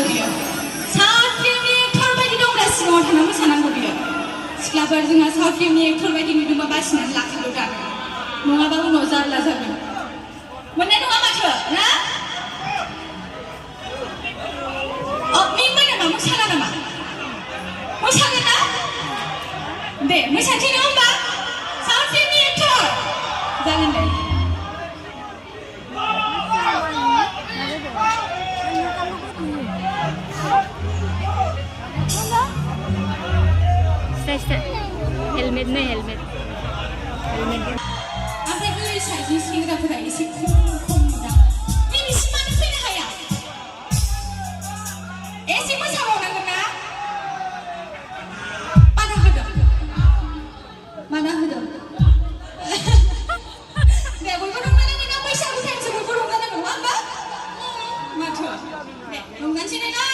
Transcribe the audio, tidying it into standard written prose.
मोसानांगौ बियो साउथ फिल्मनि एक्टर बायदि दंब्ला सिगाङाव थाना मोसानांगौ बियो सिख्लाफोर जोंहा साउथ फिल्मनि एक्टर बायदि नुदोंबा बासिनानै लाखाल' दा नङाबा उनाव जारला जागोन मोननाय नङा माथो ना मिंबाय नामा मोसाला नामा मोसागोन ना दे मोसानोसै नङा होमबा साउथ फिल्मनि एक्टर जागोन दे हेलमेट नहीं हेलमेट ओमफ्राय ओरै साइडनि सेंग्राफोरा एसे खम दा नैबेसिम मानो फैनो हाया एसे मोसाबावनांगोन ना बादा होदों दे बयबो रंजानांगोन ना बैसागु टाइमसो बयबो रंजानांगौ नङा होमबा माथो दे रंजानोसै ना